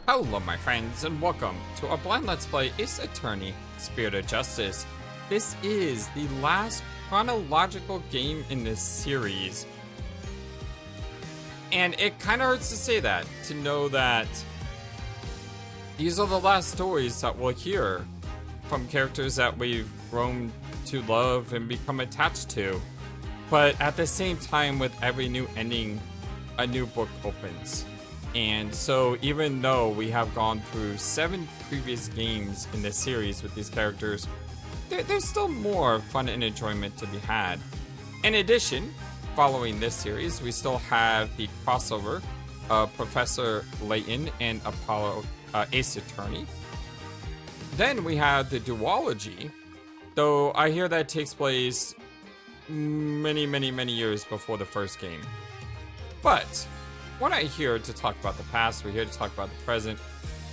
Hello my friends and welcome to a blind let's play Ace Attorney Spirit of Justice. This is the last chronological game in this series. And it kind of hurts to say that, to know that these are the last stories that we'll hear from characters that we've grown to love and become attached to. But at the same time, with every new ending, a new book opens. And so even though we have gone through 7 previous games in this series with these characters, there's still more fun and enjoyment to be had. In addition, following this series, we still have the crossover of Professor Layton and Apollo Ace Attorney. Then we have the duology, though I hear that takes place many years before the first game. But we're not here to talk about the past, we're here to talk about the present,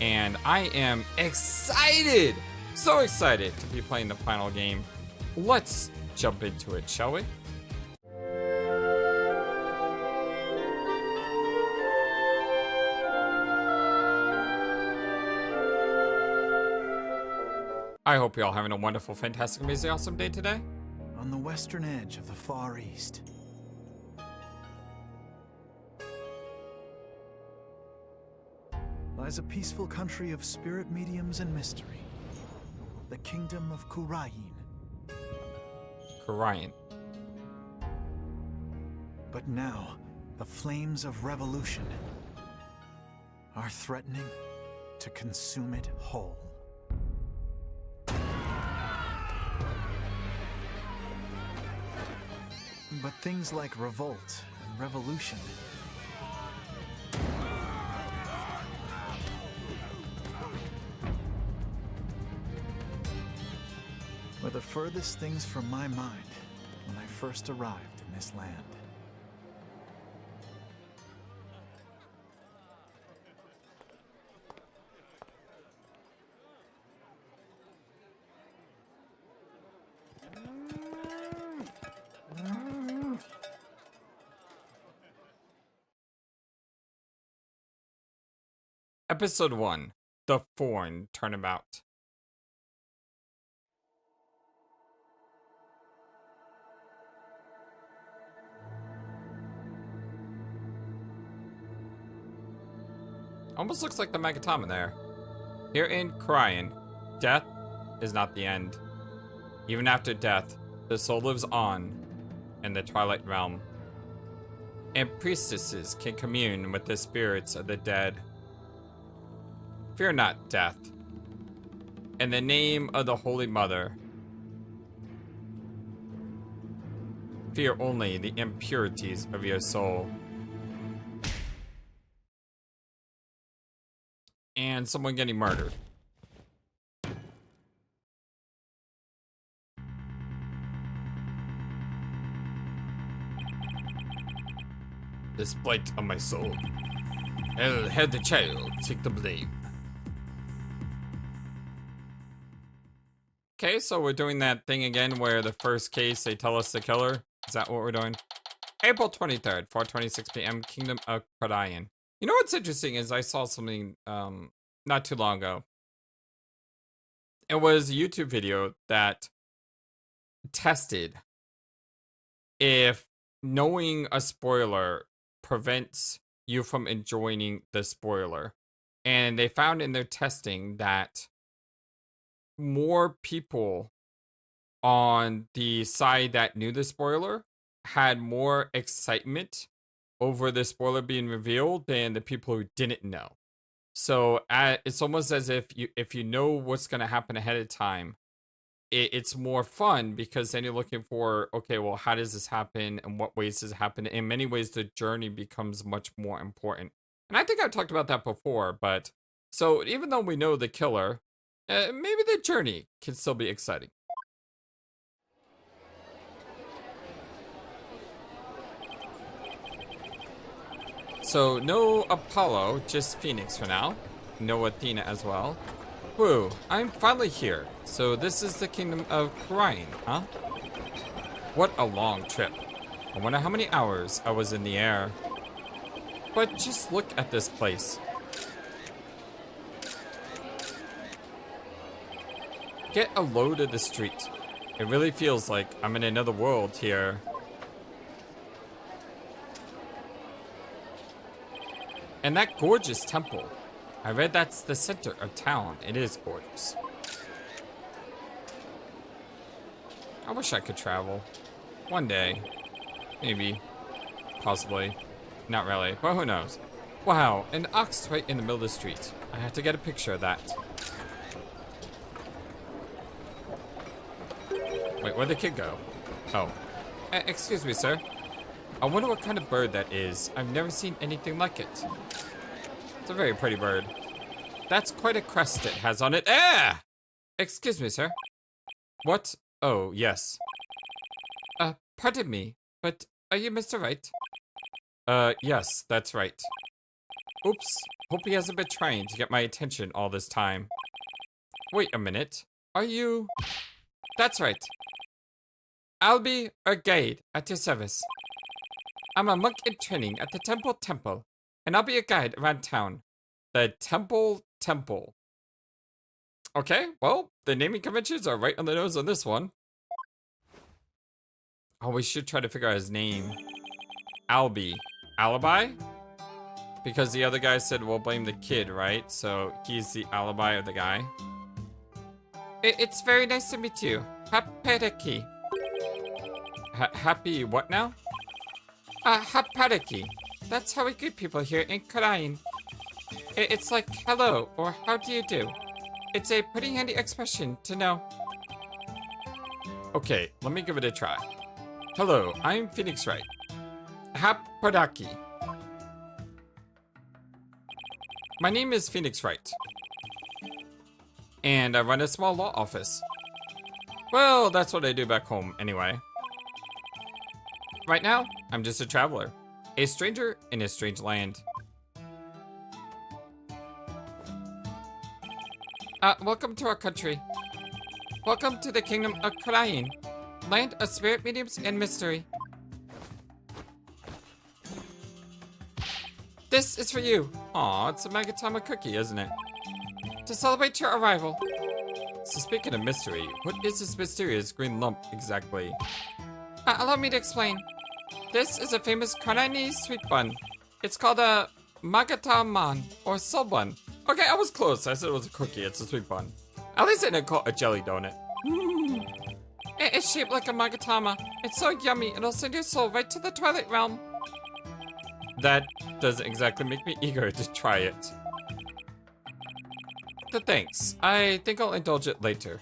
and I am excited, so excited to be playing the final game. Let's jump into it, shall we? I hope you're all having a wonderful, fantastic, amazing, awesome day today. On the western edge of the Far East, lies a peaceful country of spirit mediums and mystery. The kingdom of Khura'in. Khura'in. But now, the flames of revolution are threatening to consume it whole. But things like revolt and revolution were the furthest things from my mind when I first arrived in this land. Episode 1, The Foreign Turnabout. Almost looks like the Magatama there. Here in Khura'in, death is not the end. Even after death, the soul lives on in the Twilight Realm. And priestesses can commune with the spirits of the dead. Fear not death. In the name of the Holy Mother, fear only the impurities of your soul. And someone getting murdered. The spite of my soul. I'll have the child take the blame. Okay, so we're doing that thing again where the first case they tell us the killer. Is that what we're doing? April 23rd, 4:26 p.m. Kingdom of Khura'in. You know what's interesting is I saw something not too long ago. It was a YouTube video that tested if knowing a spoiler prevents you from enjoying the spoiler. And they found in their testing that more people on the side that knew the spoiler had more excitement over the spoiler being revealed than the people who didn't know. So it's almost as if you know what's going to happen ahead of time, it's more fun because then you're looking for, okay, well, how does this happen and what ways does it happen? In many ways, the journey becomes much more important. And I think I've talked about that before, but so even though we know the killer, maybe the journey can still be exciting. So, no Apollo, just Phoenix for now. No Athena as well. Whew, I'm finally here. So this is the kingdom of Khura'in, huh? What a long trip. I wonder how many hours I was in the air. But just look at this place. Get a load of the street. It really feels like I'm in another world here. And that gorgeous temple. I read that's the center of town. It is gorgeous. I wish I could travel. One day. Maybe. Possibly. Not really, but who knows. Wow, an ox right in the middle of the street. I have to get a picture of that. Wait, where'd the kid go? Oh. Excuse me, sir. I wonder what kind of bird that is. I've never seen anything like it. It's a very pretty bird. That's quite a crest it has on it. Ah! Excuse me, sir. What? Oh, yes. Pardon me, but are you Mr. Wright? Yes, that's right. Oops. Hope he hasn't been trying to get my attention all this time. Wait a minute. Are you... That's right. I'll be a guide at your service. I'm a monk in training at the Temple, and I'll be a guide around town. The Temple. Okay, well, the naming conventions are right on the nose on this one. Oh, we should try to figure out his name. Albie. Alibi? Because the other guy said we'll blame the kid, right? So he's the alibi of the guy. It's very nice to meet you. Hapariki. Happy what now? Hapariki. That's how we greet people here in Khura'in. It's like hello or how do you do? It's a pretty handy expression to know. Okay, let me give it a try. Hello, I'm Phoenix Wright. Hapariki. My name is Phoenix Wright. And I run a small law office. Well, that's what I do back home anyway. Right now, I'm just a traveler. A stranger in a strange land. Welcome to our country. Welcome to the kingdom of Khura'in, land of spirit mediums and mystery. This is for you. Aw, it's a Magatama cookie, isn't it? To celebrate your arrival. So speaking of mystery, what is this mysterious green lump exactly? Allow me to explain. This is a famous Khura'inese sweet bun. It's called a Magatama or soul bun. Okay, I was close. I said it was a cookie. It's a sweet bun. At least I didn't call it a jelly donut. It's shaped like a Magatama. It's so yummy, it'll send your soul right to the Twilight Realm. That doesn't exactly make me eager to try it. But thanks. I think I'll indulge it later.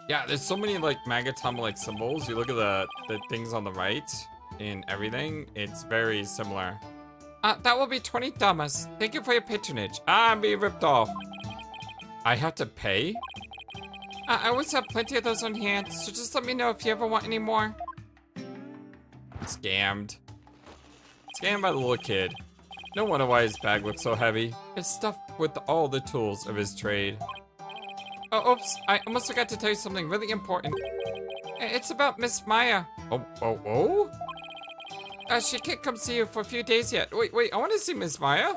Yeah, there's so many like Magatama-like symbols. You look at the things on the right and everything. It's very similar. That will be 20 damas. Thank you for your patronage. I'm being ripped off. I have to pay? I always have plenty of those on hand, so just let me know if you ever want any more. Scammed. Scammed by the little kid. No wonder why his bag looks so heavy. It's stuffed with all the tools of his trade. Oh, oops. I almost forgot to tell you something really important. It's about Miss Maya. Oh? She can't come see you for a few days yet. Wait, I want to see Miss Maya.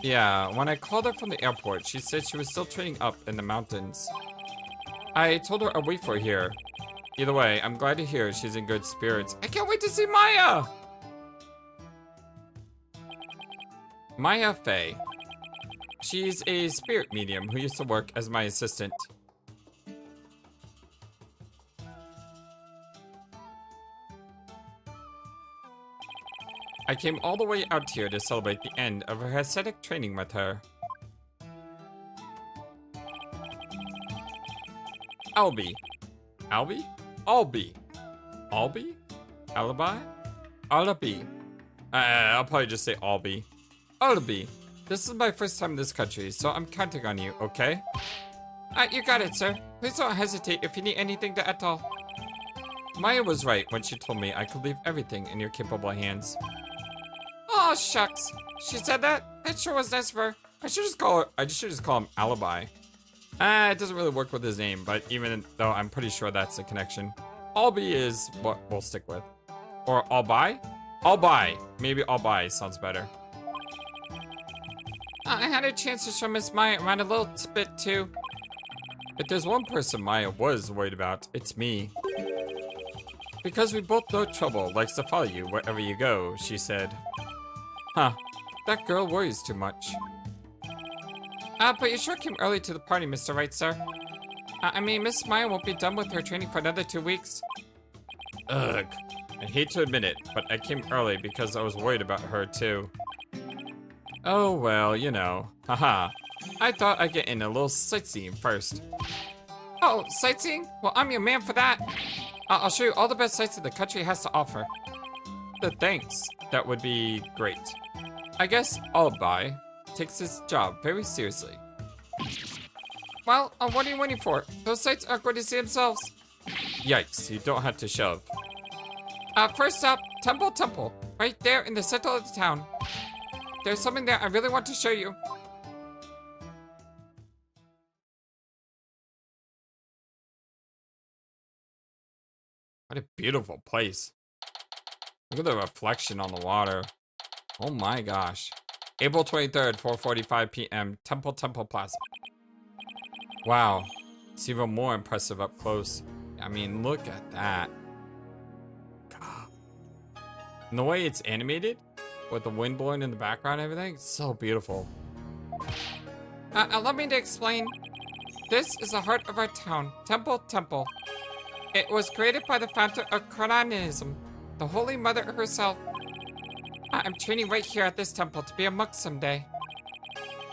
Yeah, when I called her from the airport, she said she was still training up in the mountains. I told her I'd wait for her here. Either way, I'm glad to hear she's in good spirits. I can't wait to see Maya! Maya Fey. She's a spirit medium who used to work as my assistant. I came all the way out here to celebrate the end of her ascetic training with her. Albie. Albie? Albie. Albie? Alibi? Albie. I'll probably just say Albie. Albie. This is my first time in this country, so I'm counting on you, okay? You got it, sir. Please don't hesitate if you need anything at all. Maya was right when she told me I could leave everything in your capable hands. Oh, shucks. She said that? That sure was nice of her. I should just call him Alibi. It doesn't really work with his name, but even though I'm pretty sure that's the connection. Albie is what we'll stick with. Or Albi? Albi. Maybe Albi sounds better. I had a chance to show Miss Maya around a little bit too. If there's one person Maya was worried about, it's me. Because we both know trouble likes to follow you wherever you go, she said. Huh, that girl worries too much. But you sure came early to the party, Mr. Wright, sir. I mean, Miss Maya won't be done with her training for another 2 weeks. Ugh. I hate to admit it, but I came early because I was worried about her too. Oh well, you know. Haha. I thought I'd get in a little sightseeing first. Oh, sightseeing? Well, I'm your man for that. I'll show you all the best sights that the country has to offer. Thanks. That would be great. I guess Albi takes his job very seriously. Well, what are you waiting for? Those sights aren't going to see themselves. Yikes, you don't have to shove. First up, Temple. Right there in the center of the town. There's something there I really want to show you. What a beautiful place. Look at the reflection on the water. Oh my gosh. April 23rd, 4:45 p.m. Temple Plaza. Wow. It's even more impressive up close. I mean, look at that. God. And the way it's animated, with the wind blowing in the background and everything, it's so beautiful. Allow me to explain. This is the heart of our town, Temple. It was created by the founder of Khura'in, the Holy Mother herself. I'm training right here at this temple to be a monk someday.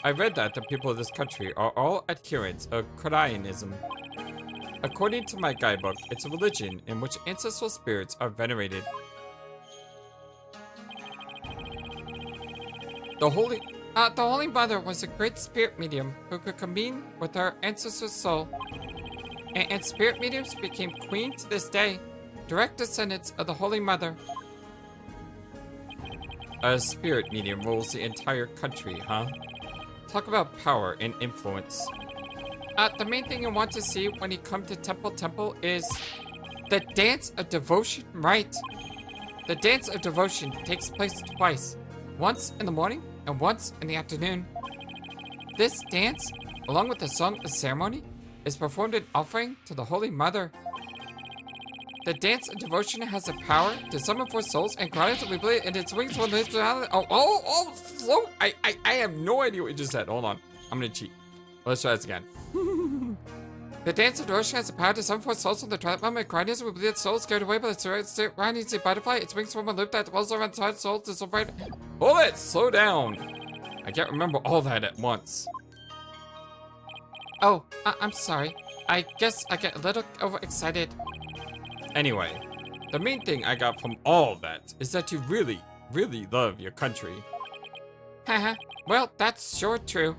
I read that the people of this country are all adherents of Khura'inism. According to my guidebook, it's a religion in which ancestral spirits are venerated. The Holy Mother was a great spirit medium who could commune with her ancestor's soul. And spirit mediums became queen to this day, direct descendants of the Holy Mother. A spirit medium rules the entire country, huh? Talk about power and influence. The main thing you want to see when you come to Temple is the Dance of Devotion, right? The Dance of Devotion takes place twice, once in the morning and once in the afternoon. This dance, along with the Song of Ceremony, is performed in offering to the Holy Mother. The Dance of Devotion has the power to summon forth souls and cries that we believe in its wings when they slow. I have no idea what you just said. Hold on. I'm gonna cheat. Let's try this again. The Dance of Devotion has the power to summon forth souls from the twilight realm and cries we believe its souls carried away by the surrounding butterfly. Its wings form a loop that dwells around the souls to celebrate. Hold it! Slow down! I can't remember all that at once. Oh, I'm sorry. I guess I get a little overexcited. Anyway, the main thing I got from all of that is that you really, really love your country. Haha, well, that's sure true.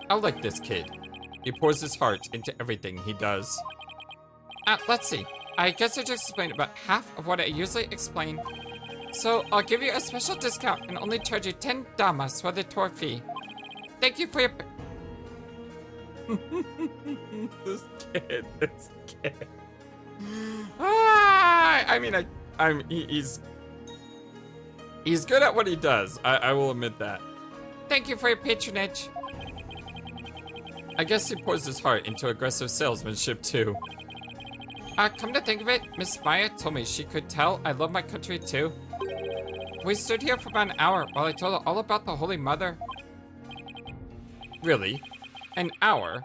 I like this kid. He pours his heart into everything he does. Let's see. I guess I just explained about half of what I usually explain. So I'll give you a special discount and only charge you 10 damas for the tour fee. Thank you for your... This kid. I mean, he's good at what he does. I will admit that. Thank you for your patronage. I guess he pours his heart into aggressive salesmanship too. Come to think of it, Miss Maya told me she could tell I love my country too. We stood here for about an hour while I told her all about the Holy Mother. Really? An hour?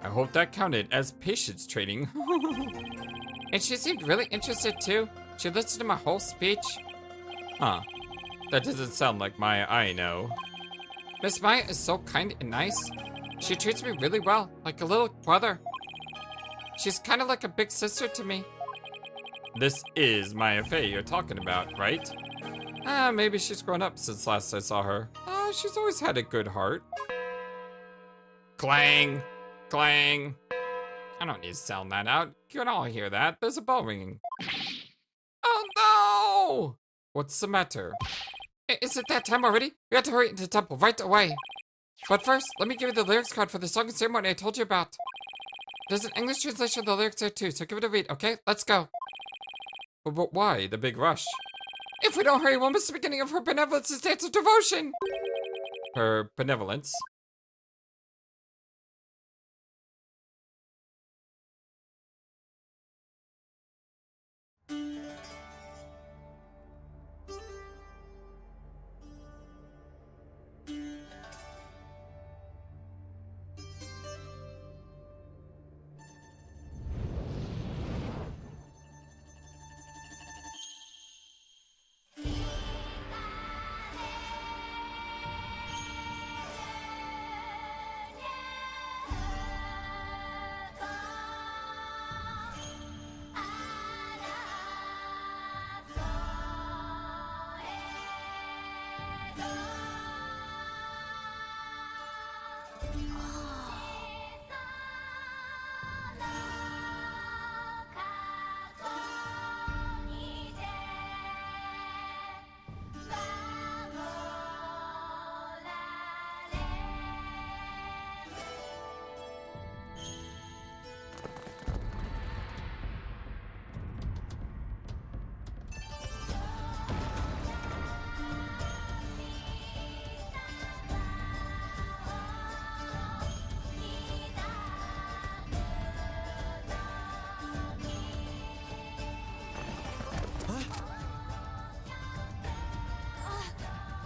I hope that counted as patience training. And she seemed really interested too. She listened to my whole speech. Huh. That doesn't sound like Maya I know. Miss Maya is so kind and nice. She treats me really well, like a little brother. She's kind of like a big sister to me. This is Maya Fey you're talking about, right? Maybe she's grown up since last I saw her. She's always had a good heart. Clang! Clang! I don't need to sound that out. You can all hear that. There's a bell ringing. Oh no! What's the matter? Is it that time already? We have to hurry into the temple right away. But first, let me give you the lyrics card for the song and ceremony I told you about. There's an English translation of the lyrics there too, so give it a read, okay? Let's go. But why the big rush? If we don't hurry, we'll miss the beginning of her benevolence's dance of devotion. her benevolence.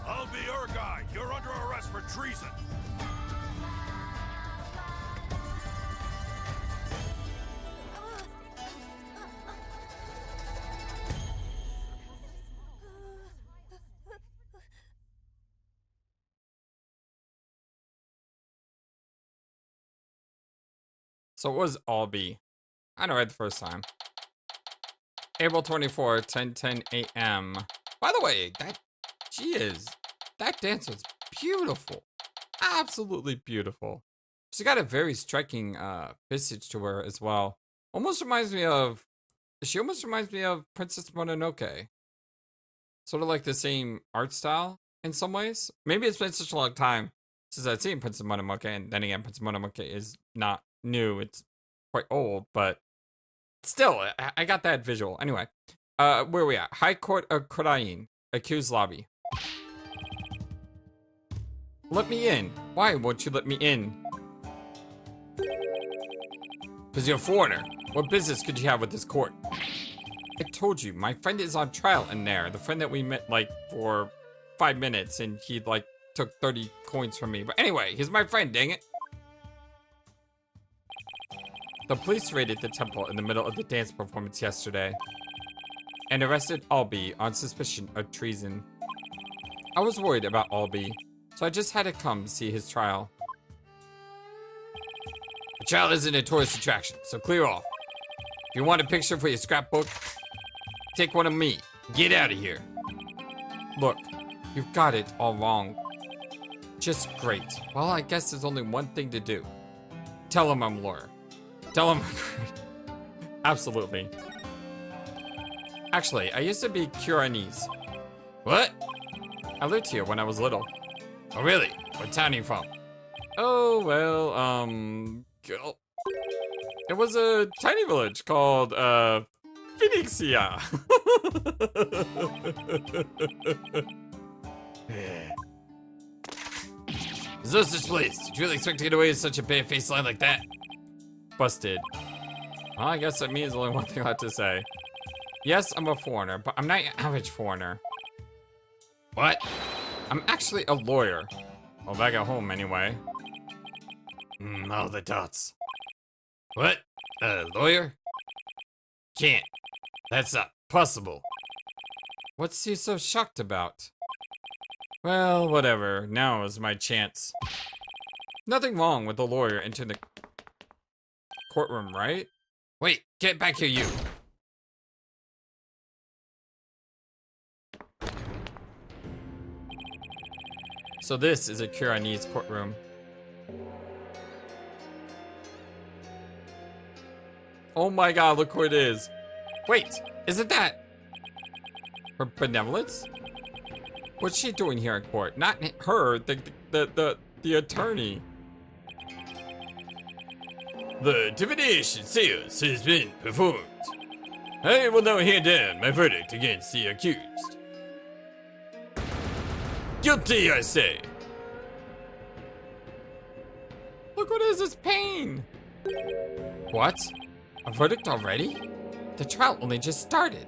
I'll be your guide. You're under arrest for treason. So it was Albie. I know it the first time. April 24, 10:10 a.m. By the way, that dance was beautiful. Absolutely beautiful. She's got a very striking visage to her as well. She almost reminds me of Princess Mononoke. Sort of like the same art style in some ways. Maybe it's been such a long time since I've seen Princess Mononoke, and then again, Princess Mononoke is not new. It's quite old, but still, I got that visual. Anyway, where are we at? High Court of Khura'in. Accused lobby. Let me in. Why won't you let me in? Because you're a foreigner. What business could you have with this court? I told you, my friend is on trial in there. The friend that we met, like, for 5 minutes, and he, like, took 30 coins from me. But anyway, he's my friend, dang it. The police raided the temple in the middle of the dance performance yesterday and arrested Albie on suspicion of treason. I was worried about Albie, so I just had to come see his trial. The trial isn't a tourist attraction, so clear off. If you want a picture for your scrapbook, take one of me. Get out of here. Look, you've got it all wrong. Just great. Well, I guess there's only one thing to do. Tell him I'm a lawyer. Tell him. Absolutely. Actually, I used to be Khura'inese. What? I lived here when I was little. Oh, really? What town are you from? Oh, well, it was a tiny village called, Phoenixia. There's no such place. Did you really expect to get away with such a bare-faced lie like that? Busted. Well, I guess that means only one thing I have to say. Yes, I'm a foreigner, but I'm not your average foreigner. What? I'm actually a lawyer. Well, back at home, anyway. All the dots. What? A lawyer? Can't. That's not possible. What's he so shocked about? Well, whatever. Now is my chance. Nothing wrong with a lawyer entering the courtroom, right? Wait, get back here, you. So this is a Khura'inese courtroom. Oh my god, look who it is. Wait, isn't that her benevolence? What's she doing here in court? Not her, the attorney. The Divination Séance has been performed. I will now hand down my verdict against the accused. Guilty, I say. Look, what is this pain? What? A verdict already? The trial only just started.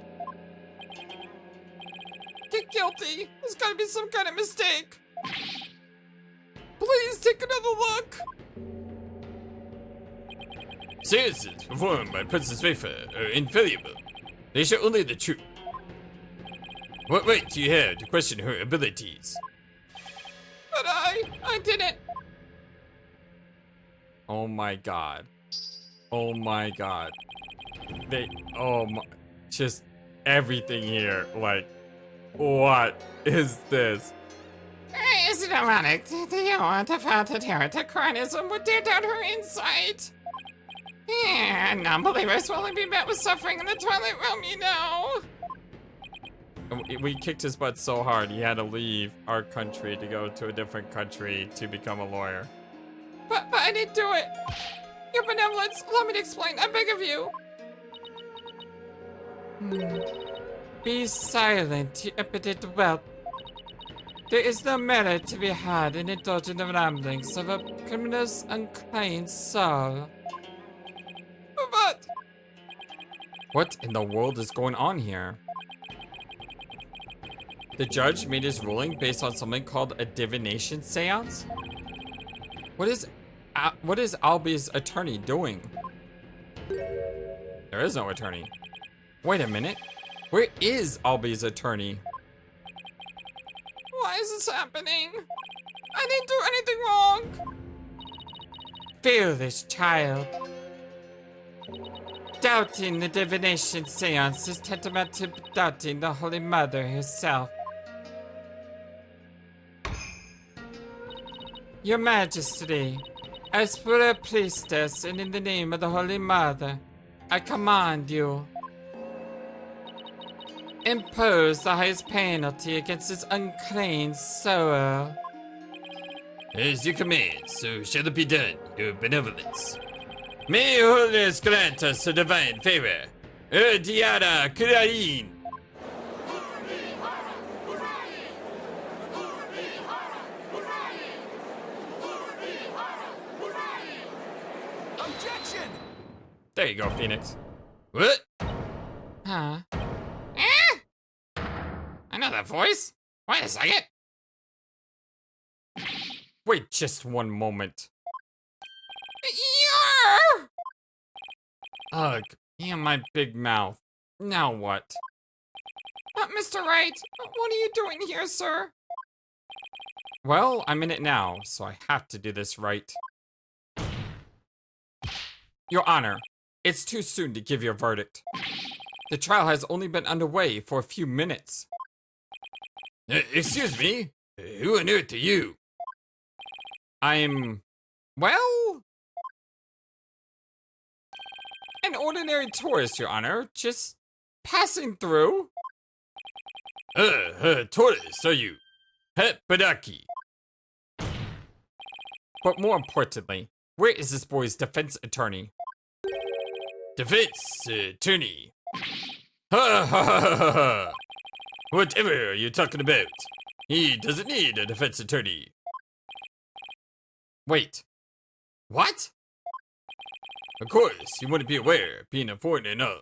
Get guilty. There's gotta be some kind of mistake. Please take another look. Seances performed by Princess Wafer are infallible. They show only the truth. What right do you have to question her abilities? But I didn't. Oh my god. Oh my god. Just everything here, like, what is this? Is it ironic that the defiant Khura'in would tear down her insight? Yeah, non-believers will only be met with suffering in the Twilight Realm, you know. We kicked his butt so hard, he had to leave our country to go to a different country to become a lawyer. But I didn't do it. Your benevolence, allow me to explain, I beg of you. Be silent, you impotent whelp. There is no merit to be had in indulging the ramblings of a criminal's unclean soul. But... what in the world is going on here? The judge made his ruling based on something called a Divination Séance? What is Albi's attorney doing? There is no attorney. Wait a minute. Where is Albi's attorney? Why is this happening? I didn't do anything wrong. Fearless child. Doubting the Divination Séance is tantamount to doubting the Holy Mother herself. Your Majesty, as for a priestess and in the name of the Holy Mother, I command you. Impose the highest penalty against this unclean soul. As you command, so shall it be done, your benevolence. May your holiness grant us a divine favor. Diara Khura'in. Objection! There you go, Phoenix. What? Huh? I know that voice. Wait a second. Wait just one moment. Ugh, damn my big mouth. Now what? Mr. Wright, what are you doing here, sir? Well, I'm in it now, so I have to do this right. Your Honor, it's too soon to give your verdict. The trial has only been underway for a few minutes. Excuse me? Who on earth are you? Well... an ordinary tourist, Your Honor. Just passing through. Tourist, are you? Pet Badaki. But more importantly, where is this boy's defense attorney? Defense attorney? Ha ha ha ha ha! Whatever are you talking about? He doesn't need a defense attorney. Wait. What? Of course, you wouldn't be aware, being a foreigner and all.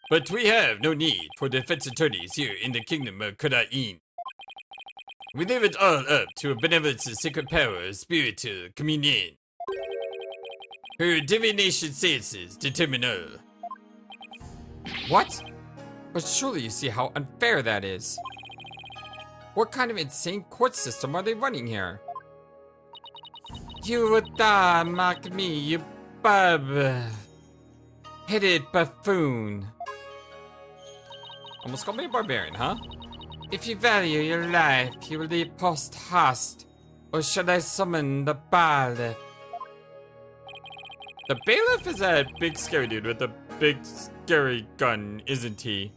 But we have no need for defense attorneys here in the kingdom of Khura'in. We leave it all up to a benevolence's sacred power of spiritual communion. Her divination seances determine all. What? But surely you see how unfair that is. What kind of insane court system are they running here? You would mock me, you headed buffoon. Almost called me a barbarian, huh? If you value your life, you will leave post haste, or should I summon the bailiff? The bailiff is that big scary dude with a big scary gun, isn't he?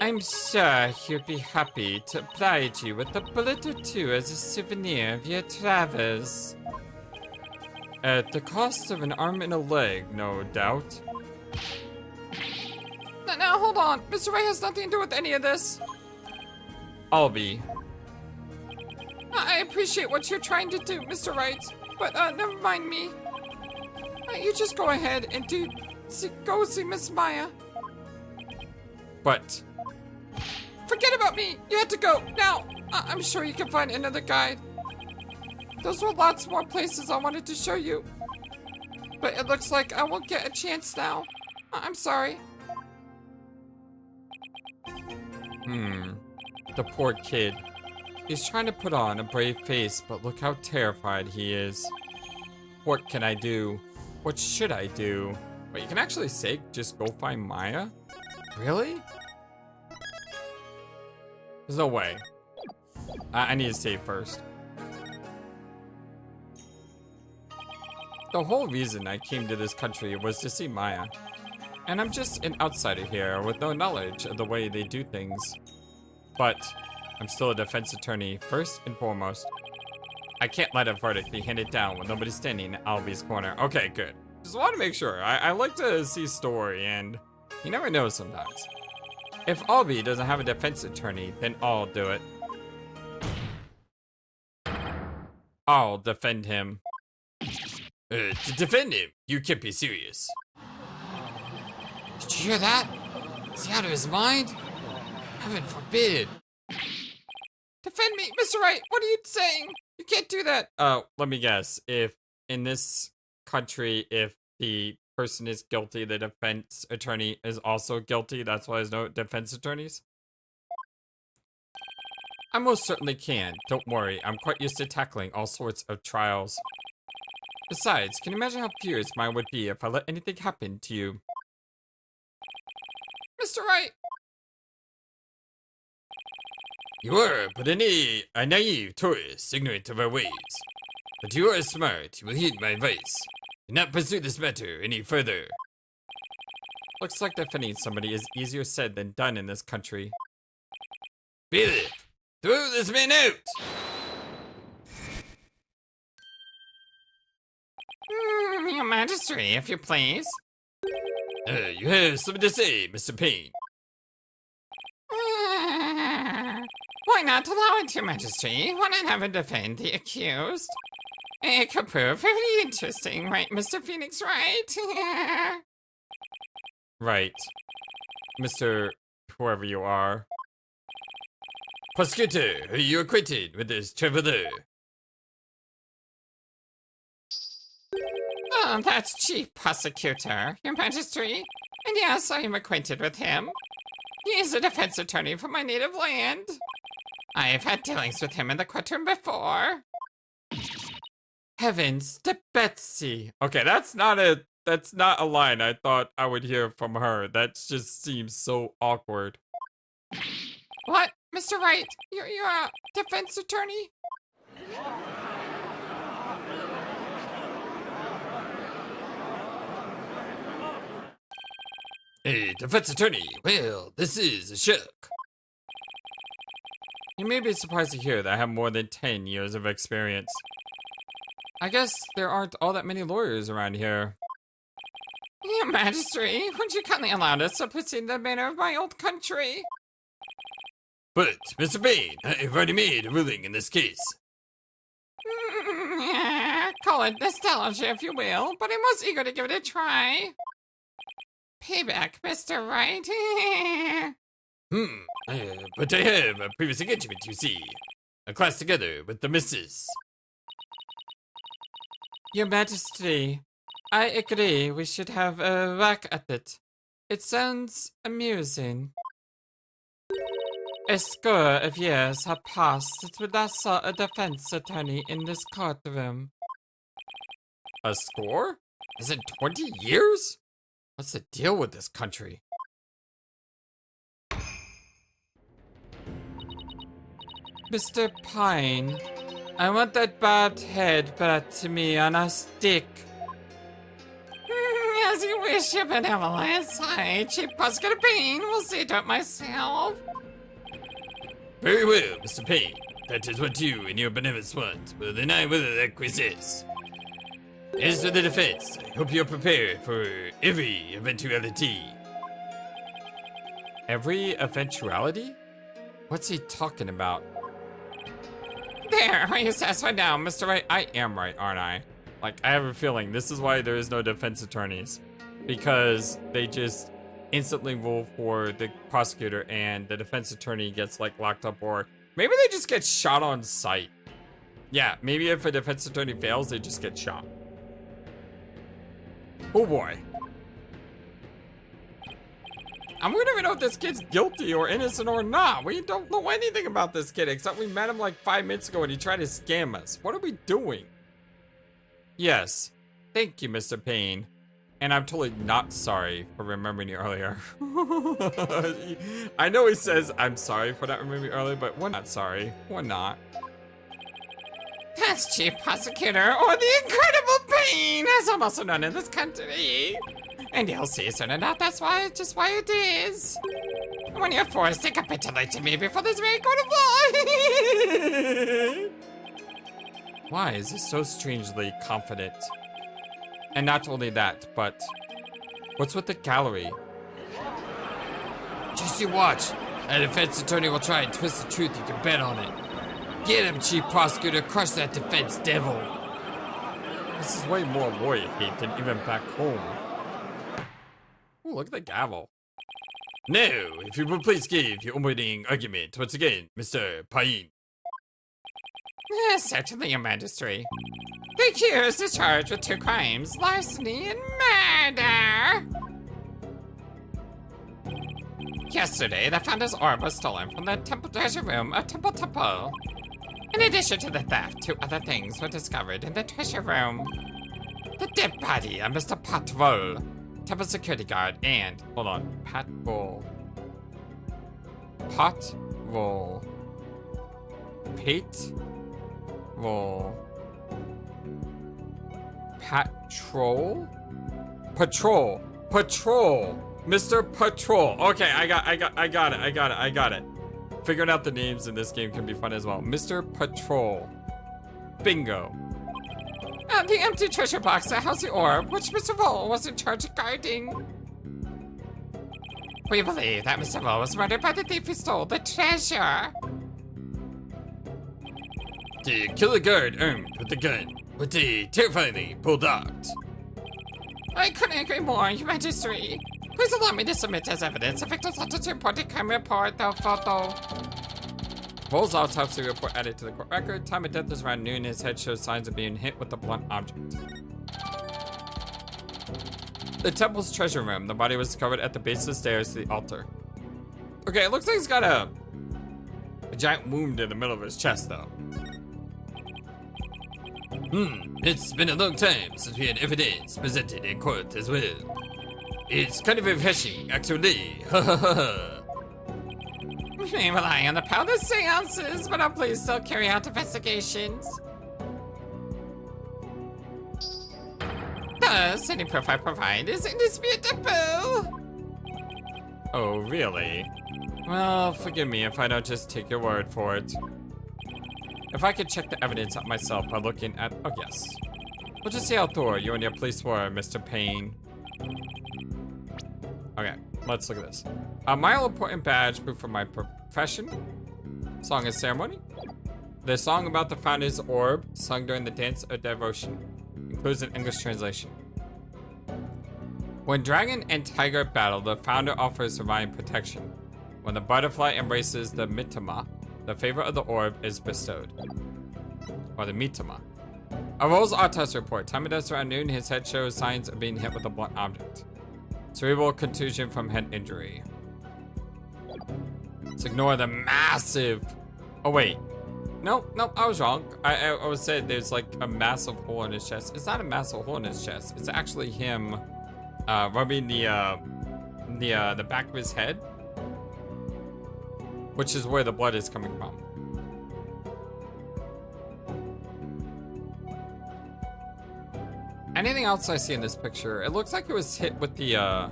I'm sure he'll be happy to oblige you with a bullet or two as a souvenir of your travels. At the cost of an arm and a leg, no doubt. Now, hold on. Mr. Ray has nothing to do with any of this. Albie. I appreciate what you're trying to do, Mr. Wright, but never mind me. You just go ahead and go see Miss Maya. But forget about me. You have to go now. I'm sure you can find another guide. Those were lots more places I wanted to show you, but it looks like I won't get a chance now. I'm sorry. The poor kid. He's trying to put on a brave face, but look how terrified he is. What can I do? What should I do? Wait, you can actually say, just go find Maya? Really? There's no way. I need to save first. The whole reason I came to this country was to see Maya. And I'm just an outsider here with no knowledge of the way they do things. But I'm still a defense attorney first and foremost. I can't let a verdict be handed down when nobody's standing in Albi's corner. Okay, good. Just want to make sure. I like to see story, and you never know sometimes. If Albi doesn't have a defense attorney, then I'll do it. I'll defend him. To defend him? You can't be serious. Did you hear that? Is he out of his mind? Heaven forbid. Defend me, Mr. Wright. What are you saying? You can't do that. Let me guess. If in this country, if the person is guilty, the defense attorney is also guilty. That's why there's no defense attorneys. I most certainly can. Don't worry. I'm quite used to tackling all sorts of trials. Besides, can you imagine how furious Maya would be if I let anything happen to you? Mr. Wright! You are but a naive tourist, ignorant of our ways. But you are smart. You will heed my advice. Do not pursue this matter any further. Looks like defending somebody is easier said than done in this country. Bailiff, throw this man out! Your Majesty, if you please. You have something to say, Mr. Payne. Why not allow it, Your Majesty? Why not have him defend the accused? It could prove very interesting, right, Mr. Phoenix, right? Right. Mr. whoever you are. Prosecutor, are you acquainted with this traveler? Oh, that's Chief Prosecutor, Your Majesty. And yes, I am acquainted with him. He is a defense attorney from my native land. I have had dealings with him in the courtroom before. Heavens to Betsy. Okay, that's not a line I thought I would hear from her. That just seems so awkward. What? Mr. Wright, you're a defense attorney? A defense attorney? Well, this is a shock. You may be surprised to hear that I have more than 10 years of experience. I guess there aren't all that many lawyers around here. Your Majesty, would you kindly allow us to proceed in the manner of my old country? But, Mr. Payne, I've already made a ruling in this case. Call it nostalgia if you will, but I'm most eager to give it a try. Payback, Mr. Wright. But I have a previous engagement, you see. A class together with the missus. Your Majesty, I agree we should have a whack at it. It sounds amusing. A score of years have passed since we last saw a defense attorney in this courtroom. A score? Is it 20 years? What's the deal with this country? Mr. Pine, I want that barbed head brought to me on a stick. As you wish, Your Benevolence. I, Chief Prosecutor Payne, will see to it myself. Very well, Mr. Payne. That is what you and your benevolence want. Well, then I will acquiesce. As for the defense, I hope you're prepared for every eventuality. Every eventuality? What's he talking about? There, are you satisfied now, Mr. Wright? I am right, aren't I? Like, I have a feeling this is why there is no defense attorneys. Because they just instantly rule for the prosecutor and the defense attorney gets, like, locked up, or maybe they just get shot on sight. Yeah, maybe if a defense attorney fails, they just get shot. Oh boy. And we don't even know if this kid's guilty or innocent or not. We don't know anything about this kid, except we met him like 5 minutes ago and he tried to scam us. What are we doing? Yes. Thank you, Mr. Payne. And I'm totally not sorry for remembering you earlier. I know he says I'm sorry for not remembering you earlier, but we're not sorry. We're not. That's Chief Prosecutor, or the Incredible Payne, as I'm also known in this country. And you'll see soon enough that's just why it is. When you're forced to capitulate to me before this very court of law. Why is he so strangely confident? And not only that, but what's with the gallery? Just you watch. A defense attorney will try and twist the truth, you can bet on it. Get him, Chief Prosecutor, crush that defense devil. This is way more lawyer hate than even back home. Ooh, look at the gavel. No, if you will please give your opening argument once again, Mr. Payne. Certainly, Your Majesty. The accused is charged with 2 crimes, larceny and murder. Yesterday, the Founder's Orb was stolen from the Temple Treasure Room of Temple. In addition to the theft, 2 other things were discovered in the treasure room. The dead body of Mr. Patrol, Temple security guard, and, Hold on. Patrol. Patrol. Patrol. Patrol. Patrol. Mr. Patrol. Okay, I got it. Figuring out the names in this game can be fun as well. Mr. Patrol. Bingo. The empty treasure box that housed the orb, which Mr. Roll was in charge of guarding. We believe that Mr. Roll was murdered by the thief who stole the treasure. The killer guard armed with the gun, with a terrifyingly pulled out. I couldn't agree more, Your Majesty. Please allow me to submit as evidence the victim's latest reported crime report, the photo. Roll's autopsy report added to the court record. Time of death is around noon. His head shows signs of being hit with a blunt object. The temple's treasure room. The body was discovered at the base of the stairs to the altar. Okay, it looks like he's got a giant wound in the middle of his chest, though. It's been a long time since we had evidence presented in court as well. It's kind of refreshing, actually. We may rely on the power of seances, but I'll please still carry out investigations. Thus, any proof I provide is indisputable. Oh, really? Well, forgive me if I don't just take your word for it. If I could check the evidence out myself by looking at... Oh, yes. We'll just see how thorough you and your police were, Mr. Payne. Okay, let's look at this. My all-important badge, proof of my profession. Song and ceremony. The song about the Founder's Orb, sung during the Dance of Devotion. Includes an English translation. When dragon and tiger battle, the Founder offers divine protection. When the butterfly embraces the Mitama, the favor of the orb is bestowed. Or the Mitama. A Roll's autopsy report. Time of death around noon. His head shows signs of being hit with a blunt object. Cerebral contusion from head injury. Let's ignore the massive... Oh, wait. Nope, I was wrong. I was said there's like a massive hole in his chest. It's not a massive hole in his chest. It's actually him rubbing the back of his head, which is where the blood is coming from. Anything else I see in this picture? It looks like it was hit with the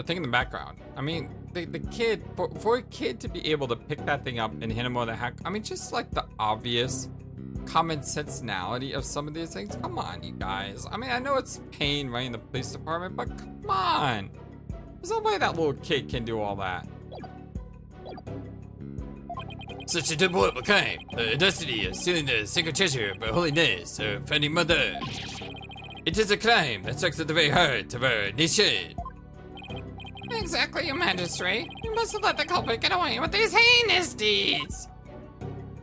thing in the background. I mean, the kid, for a kid to be able to pick that thing up and hit him with a hack, I mean, just like the obvious common sensenality of some of these things. Come on, you guys. I mean, I know it's Payne running the police department, but come on. There's no way that little kid can do all that. Such a deplorable crime, the audacity of stealing the sacred treasure of our holiness, our founding mother. It is a crime that strikes at the very heart of our nation. Exactly, Your Majesty. You must have let the culprit get away with these heinous deeds.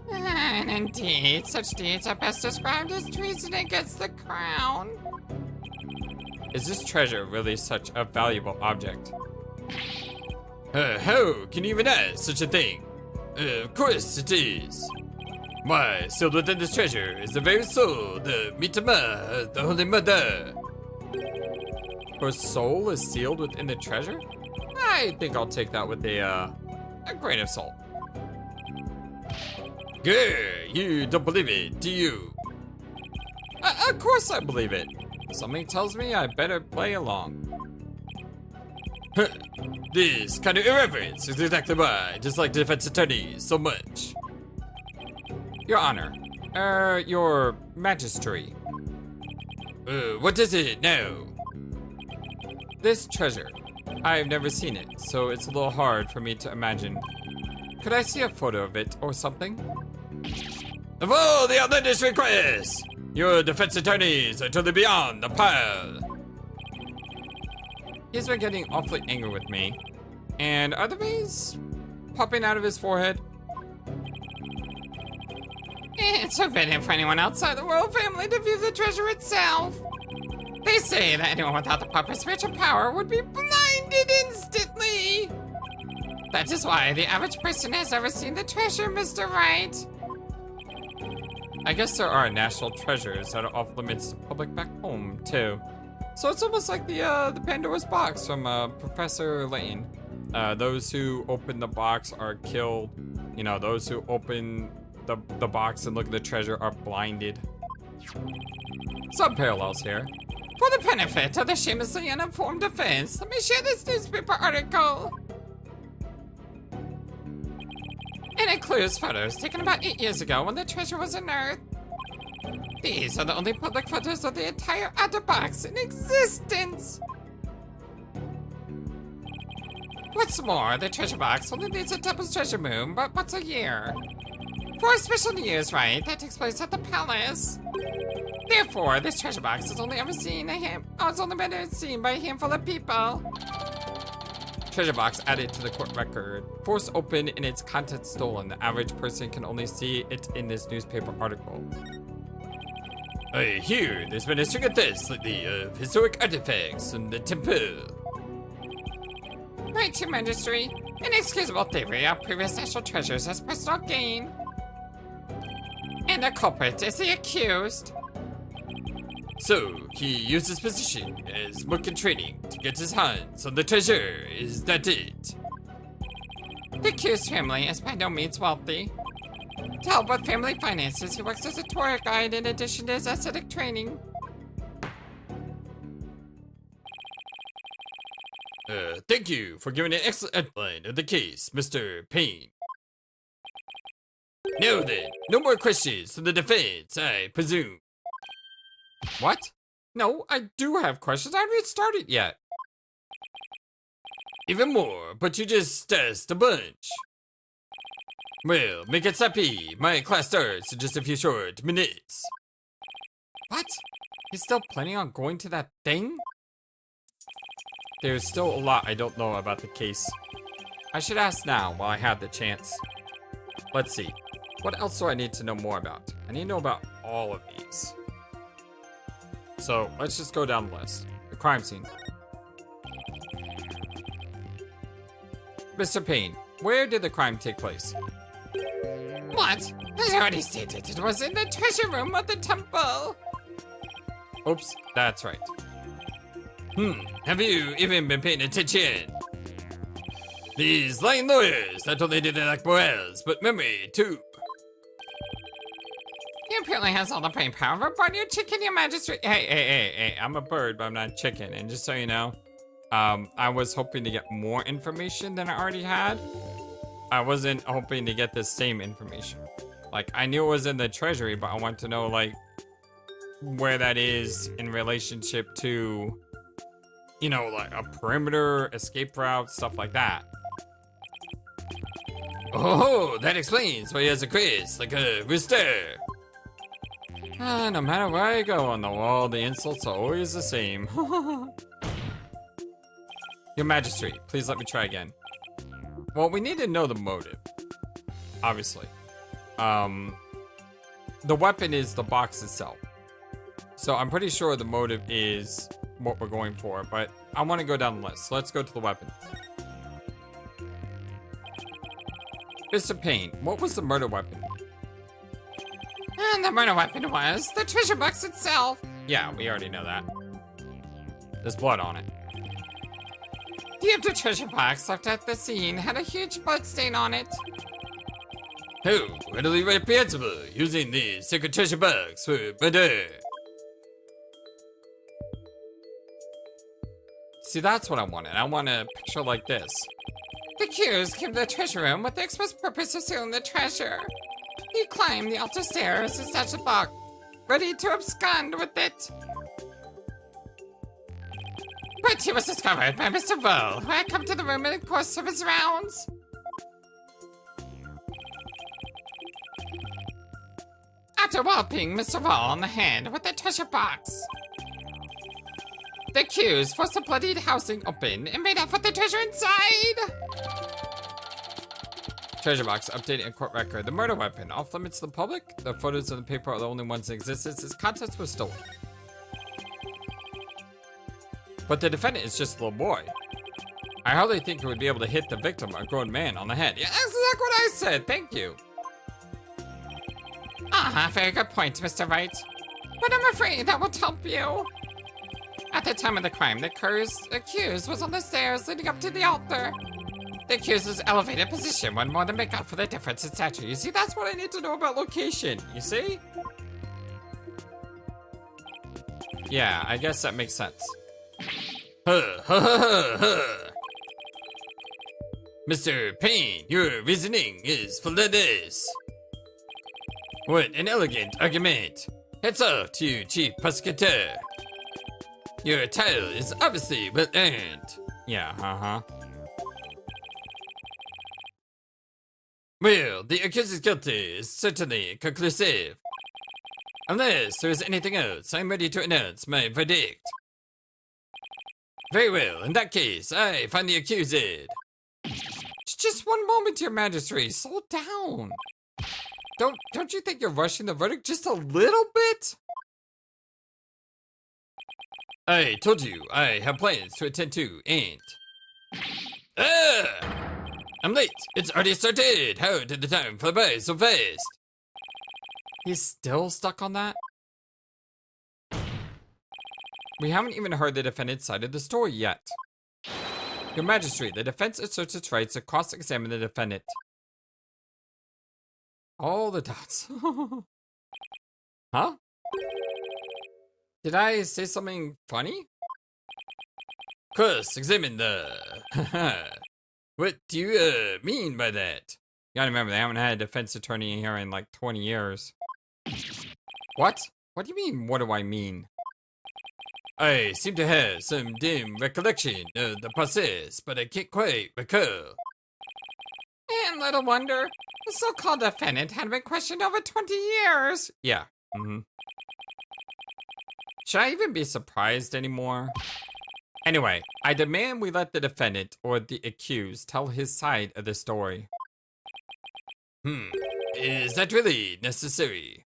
And indeed, such deeds are best described as treason against the crown. Is this treasure really such a valuable object? How can you even ask such a thing? Of course it is. Why, sealed within this treasure is the very soul, the Mitama, the Holy Mother. Her soul is sealed within the treasure? I think I'll take that with a grain of salt. Grr, you don't believe it, do you? Of course I believe it. Something tells me I better play along. Huh. This kind of irreverence is exactly why I dislike defense attorneys so much. Your Honor, your Majesty. What is it now? This treasure. I've never seen it, so it's a little hard for me to imagine. Could I see a photo of it or something? Of all the outlandish requests, your defense attorneys are totally beyond the pile. He's been getting awfully angry with me. And are the veins popping out of his forehead? It's forbidden for anyone outside the royal family to view the treasure itself. They say that anyone without the proper spiritual power would be blinded instantly. That is why the average person has never seen the treasure, Mr. Wright. I guess there are national treasures that are off limits to public back home, too. So it's almost like the Pandora's box from Professor Layton. Those who open the box are killed. You know, those who open the box and look at the treasure are blinded. Some parallels here. For the benefit of the shamelessly uninformed defense, let me share this newspaper article. It includes photos taken about 8 years ago when the treasure was unearthed. These are the only public photos of the entire outer box in existence. What's more, the treasure box only leads to Temple's treasure room but once a year. For a special New Year's rite that takes place at the palace. Therefore, this treasure box has only been seen by a handful of people. Treasure box added to the court record. Forced open and its contents stolen. The average person can only see it in this newspaper article. I hear there's been a string of thefts lately of historic artifacts in the temple. Right, Your Majesty. Inexcusable thievery of previous national treasures as personal gain. And the culprit is the accused. So, he used his position as monk in training to get his hands on the treasure, is that it? The accused family is by no means wealthy. To help with family finances, he works as a tour guide in addition to his aesthetic training. Thank you for giving an excellent outline of the case, Mr. Payne. Now then, no more questions from the defense, I presume. What? No, I do have questions. I haven't started yet. Even more, but you just asked a bunch. Well, make it snappy. My class starts in just a few short minutes. What? He's still planning on going to that thing? There's still a lot I don't know about the case. I should ask now while I have the chance. Let's see. What else do I need to know more about? I need to know about all of these. So let's just go down the list. The crime scene. Mr. Payne, where did the crime take place? What? As I already stated, it was in the treasure room of the temple. Oops, that's right. Have you even been paying attention? These lying lawyers not only didn't lack morals, but memory too. He apparently has all the brain power of a barnyard chicken, Your Majesty. Hey, I'm a bird, but I'm not a chicken. And just so you know, I was hoping to get more information than I already had. I wasn't hoping to get the same information. Like, I knew it was in the treasury, but I want to know, like, where that is in relationship to, you know, like a perimeter, escape route, stuff like that. Oh, that explains why he has a crest like a rooster. No matter where I go on the wall, the insults are always the same. Your Majesty, please let me try again. Well, we need to know the motive. Obviously. The weapon is the box itself. So I'm pretty sure the motive is what we're going for, but I want to go down the list. So let's go to the weapon. Mr. Payne, what was the murder weapon? And the murder weapon was the treasure box itself. Yeah, we already know that. There's blood on it. The empty treasure box left at the scene had a huge blood stain on it. Who readily reprehensible using the secret treasure box for murder? See, that's what I wanted. I want a picture like this. The accused came to the treasure room with the express purpose of stealing the treasure. He climbed the altar stairs and snatched the box, ready to abscond with it. But he was discovered by Mr. Vo, who had come to the room in the course of his rounds. After walloping Mr. Vo on the hand with the treasure box, the accused forced the bloodied housing open and made off with the treasure inside. Treasure box, updated in court record. The murder weapon, off limits to the public. The photos of the paper are the only ones in existence. Its contents were stolen. But the defendant is just a little boy. I hardly think he would be able to hit the victim, a grown man, on the head. Yeah, that's exactly what I said. Thank you. Very good point, Mr. Wright. But I'm afraid that won't help you. At the time of the crime, the accused was on the stairs leading up to the altar. The accused's elevated position would more than make up for the difference in stature. You see, that's what I need to know about location. You see? Yeah, I guess that makes sense. Mr. Payne, your reasoning is flawless. What an elegant argument. Heads off to you, Chief Prosecutor. Your title is obviously well earned. Yeah, Well, the accused is guilty is certainly conclusive. Unless there is anything else, I'm ready to announce my verdict. Very well, in that case, I find the accused. Just one moment, Your Majesty. Slow down. Don't you think you're rushing the verdict just a little bit? I told you I have plans to attend to, and... I'm late. It's already started. How did the time fly by so fast? He's still stuck on that? We haven't even heard the defendant's side of the story yet. Your Majesty, the defense asserts its rights to cross-examine the defendant. All the dots. Huh? Did I say something funny? Cross-examine the... What do you mean by that? You gotta remember, they haven't had a defense attorney in here in like 20 years. What? What do you mean, what do I mean? I seem to have some dim recollection of the process, but I can't quite recall. And little wonder, the so-called defendant had been questioned over 20 years. Yeah. Should I even be surprised anymore? Anyway, I demand we let the defendant, or the accused, tell his side of the story. Is that really necessary?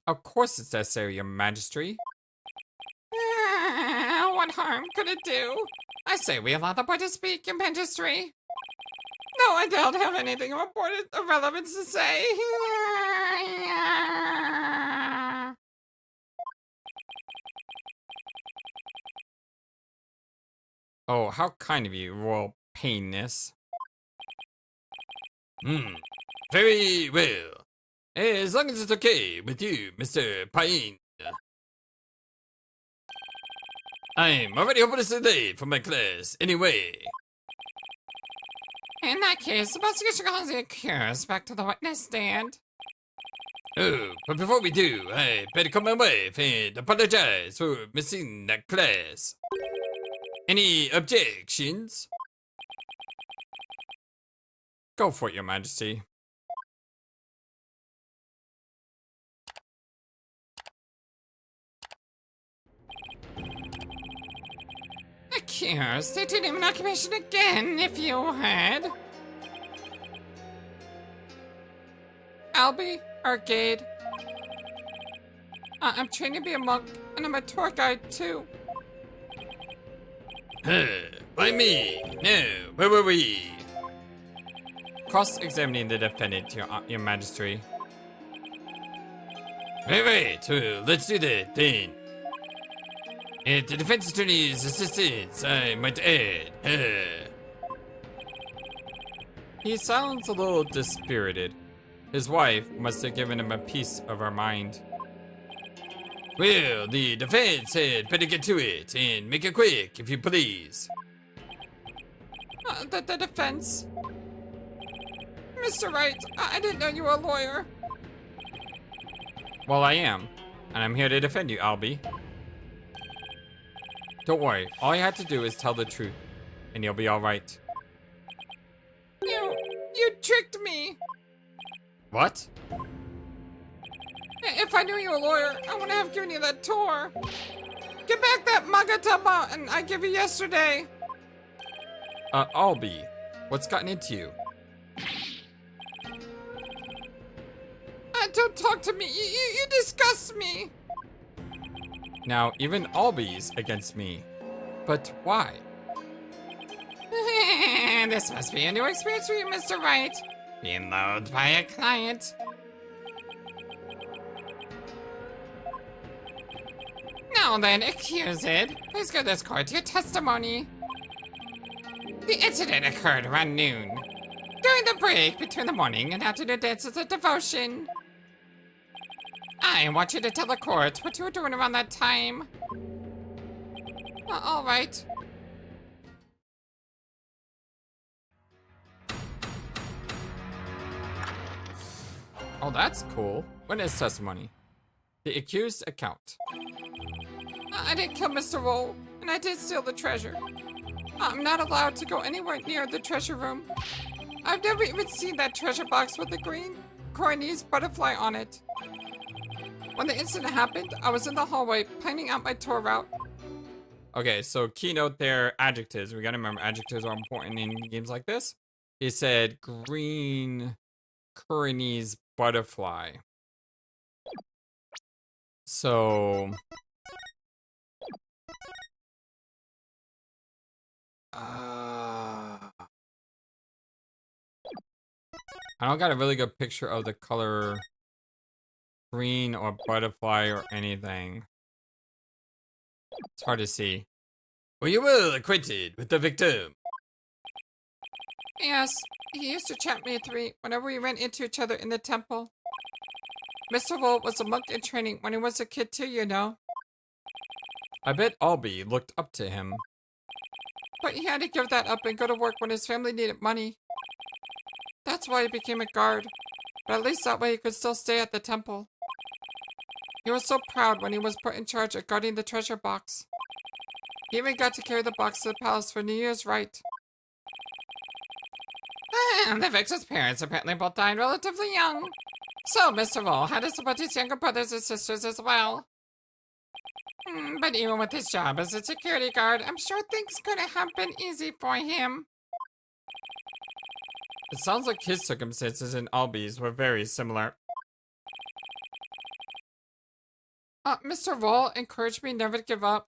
Of course it's necessary, Your Majesty. What harm could it do? I say we allow the boy to speak, Your Majesty. No, I don't have anything of importance of relevance to say. Oh, how kind of you, Royal Painness. Very well. As long as it's okay with you, Mr. Payne. I'm already hopelessly late for my class anyway. In that case, the prosecution calls the accused back to the witness stand. Oh, but before we do, I better call my wife and apologize for missing that class. Any objections? Go for it, Your Majesty. Accused, they did him an occupation again, if you had. Albie, Arcade. I'm trained to be a monk, and I'm a tour guide too. By me. No, where were we? Cross-examining the defendant, Your Majesty. Right, let's do that then. At the defense attorney's assistance, I might add. He sounds a little dispirited. His wife must have given him a piece of her mind. Well, the defense had better get to it, and make it quick, if you please. The defense. Mr. Wright, I didn't know you were a lawyer. Well, I am, and I'm here to defend you, Albie. Don't worry, all you have to do is tell the truth, and you'll be alright. You tricked me. What? If I knew you were a lawyer, I wouldn't have given you that tour. Get back that magatama and I gave you yesterday. Albie, what's gotten into you? Don't talk to me. You disgust me. Now, even Albie's against me. But why? This must be a new experience for you, Mr. Wright. Being loathed by a client. Now then, accused, please give this court your testimony. The incident occurred around noon, during the break between the morning and afternoon dances of devotion. I want you to tell the court what you were doing around that time. All right. Oh, that's cool. Witness testimony. The accused account. I didn't kill Mr. Roll, and I did steal the treasure. I'm not allowed to go anywhere near the treasure room. I've never even seen that treasure box with the green Khura'in butterfly on it. When the incident happened, I was in the hallway planning out my tour route. Okay, so keynote there, adjectives. We gotta remember adjectives are important in games like this. He said green Khura'in butterfly. So I don't got a really good picture of the color green or butterfly or anything. It's hard to see. Were you well acquainted with the victim? Yes, he used to chat me three whenever we ran into each other in the temple. Mr. Roll was a monk in training when he was a kid too, you know. I bet Albie looked up to him. But he had to give that up and go to work when his family needed money. That's why he became a guard. But at least that way he could still stay at the temple. He was so proud when he was put in charge of guarding the treasure box. He even got to carry the box to the palace for New Year's rite. The victim's parents apparently both died relatively young. So, Mr. Roll had to support his younger brothers and sisters as well. But even with his job as a security guard, I'm sure things couldn't have been easy for him. It sounds like his circumstances and Albie's were very similar. Mr. Roll encouraged me never to give up.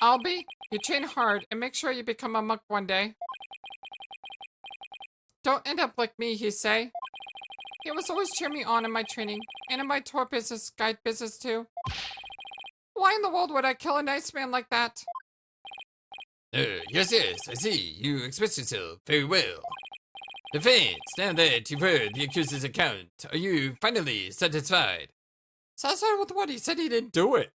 Albie, you train hard and make sure you become a monk one day. Don't end up like me, he say. He was always cheer me on in my training, and in my tour business, guide business too. Why in the world would I kill a nice man like that? Yes, I see. You expressed yourself very well. Defense, now that you've heard the accuser's account, are you finally satisfied? Satisfied with what? He said he didn't do it.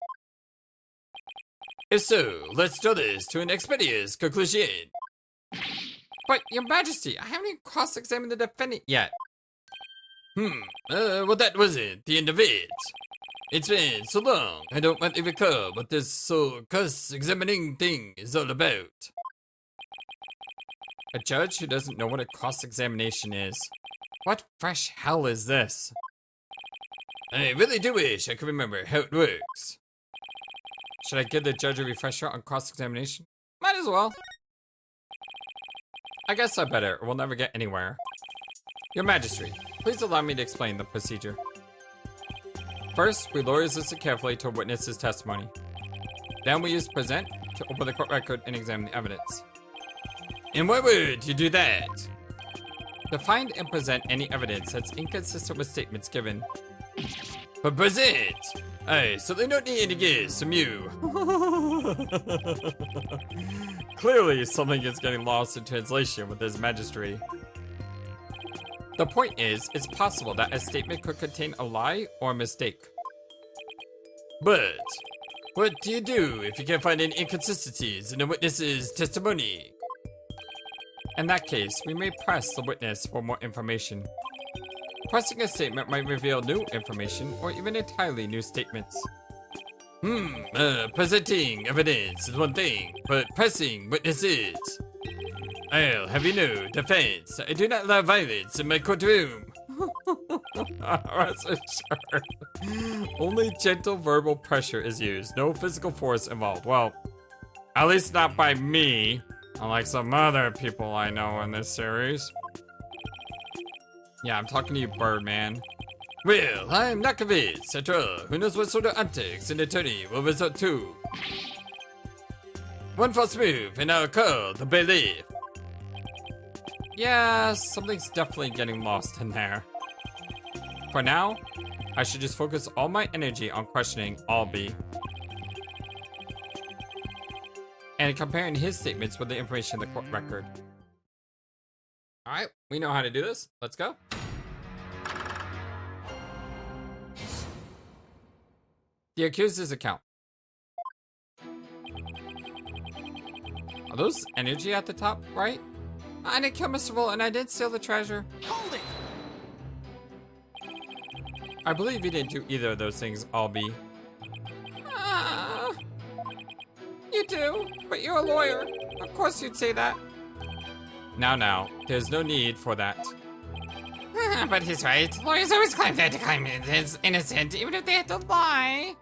If so, let's draw this to an expeditious conclusion. But, Your Majesty, I haven't even cross-examined the defendant yet. Well, that wasn't the end of it. It's been so long, I don't want to recall what this so cross-examining thing is all about. A judge who doesn't know what a cross-examination is. What fresh hell is this? I really do wish I could remember how it works. Should I give the judge a refresher on cross-examination? Might as well. I guess I better, or we'll never get anywhere. Your Majesty, please allow me to explain the procedure. First, we lawyers listen carefully to a witness's testimony. Then we use present to open the court record and examine the evidence. In what words you do that? To find and present any evidence that's inconsistent with statements given. But present! I certainly don't need any guess from you. Clearly, something is getting lost in translation with His Majesty. The point is, it's possible that a statement could contain a lie or a mistake. But what do you do if you can't find any inconsistencies in a witness's testimony? In that case, we may press the witness for more information. Pressing a statement might reveal new information or even entirely new statements. Presenting evidence is one thing, but pressing witnesses. I'll have you know, defense, I do not allow violence in my courtroom. Rest assured. Only gentle verbal pressure is used, no physical force involved. Well, at least not by me, unlike some other people I know in this series. Yeah, I'm talking to you, Birdman. Well, I'm not convinced. After all, who knows what sort of antics an attorney will resort to? One false move, and I'll call the bailiff. Yeah, something's definitely getting lost in there. For now, I should just focus all my energy on questioning Albie and comparing his statements with the information in the court record. Alright, we know how to do this. Let's go. The accused's account. Are those energy at the top, right? I didn't kill Mr. Bull and I did steal the treasure. Hold it! I believe you didn't do either of those things, Albie. You do, but you're a lawyer. Of course you'd say that. Now, there's no need for that. But he's right. Lawyers always claim their claimant is innocent, even if they have to lie.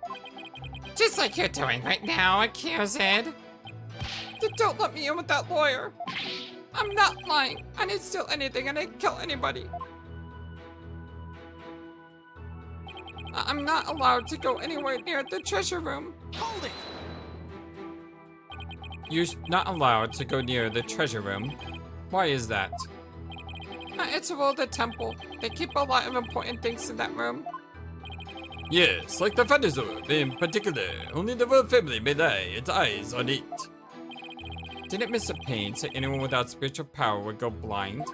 Just like you're doing right now, accused. Don't let me in with that lawyer. I'm not lying. I didn't steal anything. I didn't kill anybody. I'm not allowed to go anywhere near the treasure room. Hold it! You're not allowed to go near the treasure room. Why is that? It's a rule of the temple. They keep a lot of important things in that room. Yes, like the Thunder's Orb in particular. Only the royal family may lay its eyes on it. Didn't Mr. Payne say anyone without spiritual power would go blind?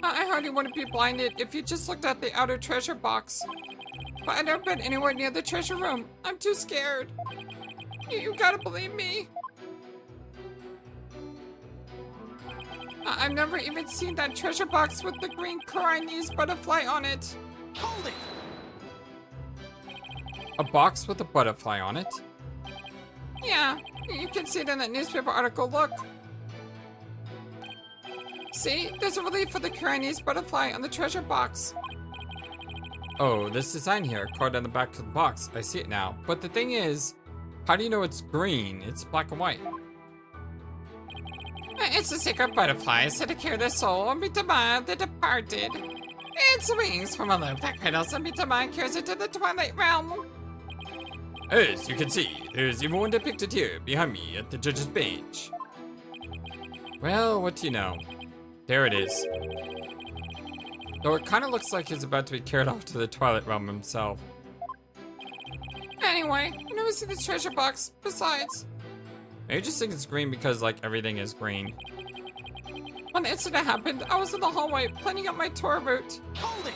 I hardly wouldn't be blinded if you just looked at the outer treasure box. But I've never been anywhere near the treasure room. I'm too scared. You gotta believe me. I've never even seen that treasure box with the green Khura'in butterfly on it. Hold it! A box with a butterfly on it? Yeah, you can see it in that newspaper article, look. See, there's a relief for the Khura'in butterfly on the treasure box. Oh, this design here, carved on the back of the box. I see it now. But the thing is, how do you know it's green? It's black and white. It's a sacred butterfly set to cure the soul and Mitama, the departed. Its wings form a loop that cradles and Mitama cures it to the twilight realm. As you can see, there's even one depicted here behind me at the judge's bench. Well, what do you know? There it is. Though it kind of looks like he's about to be carried off to the Twilight Realm himself. Anyway, I never see this treasure box. Besides, maybe you just think it's green because, like, everything is green. When the incident happened, I was in the hallway planning out my tour route. Hold it!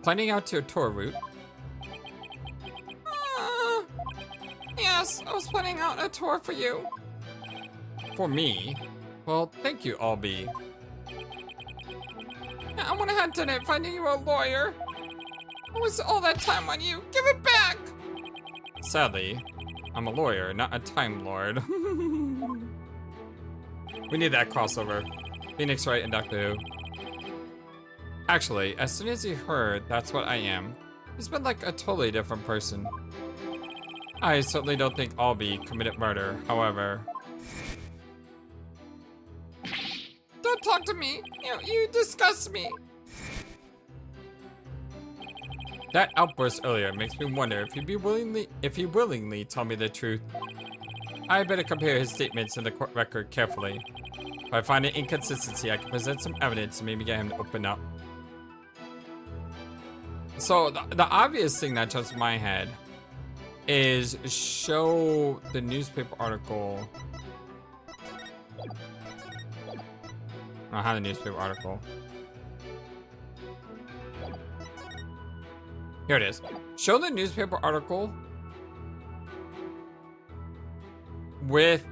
Planning out your tour route? Yes, I was planning out a tour for you. For me? Well, thank you, Albie. I went ahead and did it, finding you a lawyer. I wasted all that time on you. Give it back! Sadly, I'm a lawyer, not a Time Lord. We need that crossover. Phoenix Wright and Doctor Who. Actually, as soon as he heard that's what I am, he's been like a totally different person. I certainly don't think Albie committed murder, however. Don't talk to me. You disgust me. That outburst earlier makes me wonder if he'd willingly tell me the truth. I better compare his statements in the court record carefully. If I find an inconsistency, I can present some evidence and maybe get him to open up. So the obvious thing that jumps in my head is show the newspaper article. I don't have the newspaper article. Here it is. Show the newspaper article with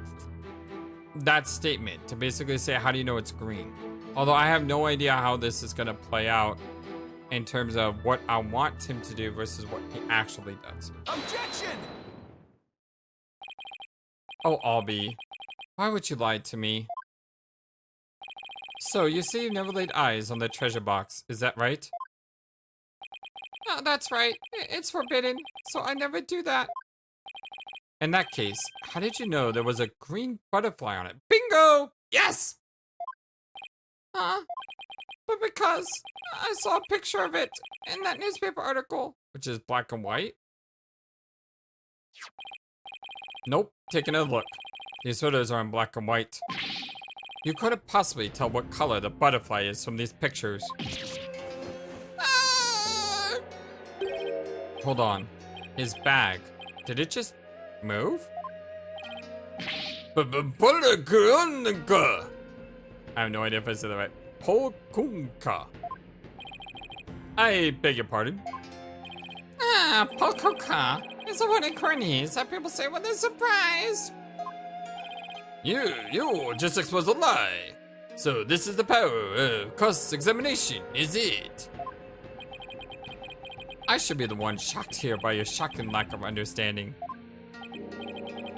that statement to basically say, how do you know it's green? Although I have no idea how this is gonna play out in terms of what I want him to do versus what he actually does. Objection! Oh, Albie, why would you lie to me? So, you say you've never laid eyes on the treasure box, is that right? Oh, that's right. It's forbidden, so I never do that. In that case, how did you know there was a green butterfly on it? Bingo! Yes! Huh? But because I saw a picture of it in that newspaper article. Which is black and white? Nope, taking a look. These photos are in black and white. You couldn't possibly tell what color the butterfly is from these pictures. Hold on. His bag. Did it just move? I have no idea if I said that right. Polkunka. I beg your pardon. Polkuka is a word in Koreanese that people say when they're surprised. You just exposed a lie. So this is the power of cross-examination, is it? I should be the one shocked here by your shocking lack of understanding.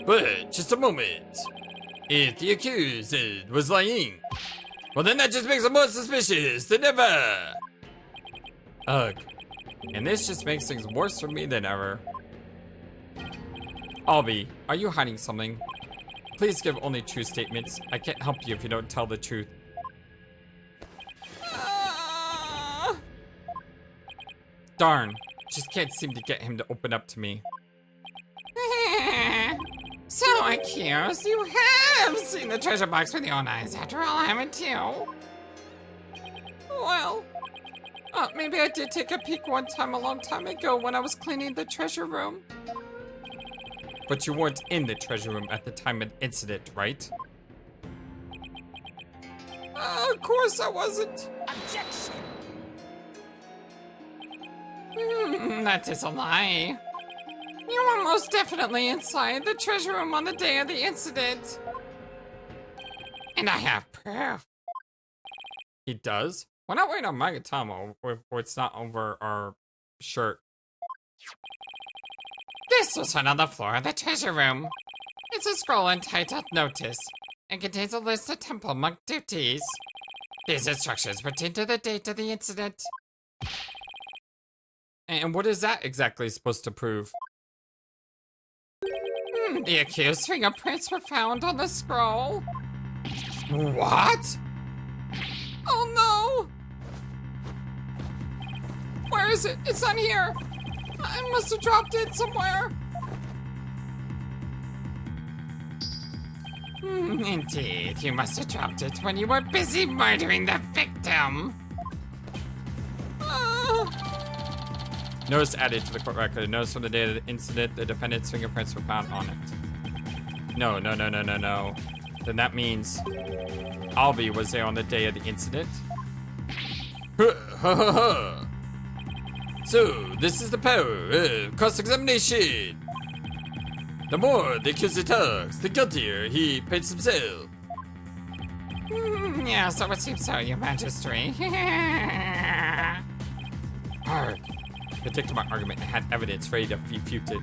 But just a moment. If the accused was lying, well then that just makes him more suspicious than ever. Ugh. And this just makes things worse for me than ever. Albie, are you hiding something? Please give only true statements. I can't help you if you don't tell the truth. Darn, just can't seem to get him to open up to me. So accused, you have seen the treasure box with your own eyes after all, haven't you? Well, maybe I did take a peek one time a long time ago when I was cleaning the treasure room. But you weren't in the treasure room at the time of the incident, right? Of course I wasn't. Objection! That is a lie. You were most definitely inside the treasure room on the day of the incident. And I have proof. He does? We're not wearing our magatama or it's not over our shirt. This was found on the floor of the treasure room. It's a scroll entitled Notice and contains a list of temple monk duties. These instructions pertain to the date of the incident. And what is that exactly supposed to prove? The accused's fingerprints were found on the scroll. What? Oh no! Where is it? It's not here. I must have dropped it somewhere. Indeed, you must have dropped it when you were busy murdering the victim. Notice added to the court record. Notice from the day of the incident, the defendant's fingerprints were found on it. No. Then that means Albie was there on the day of the incident. So, this is the power of cross-examination. The more the accuser talks, the guiltier he paints himself. Yeah, so it seems so, your majesty. Arg. I took to my argument and had evidence ready to refute it.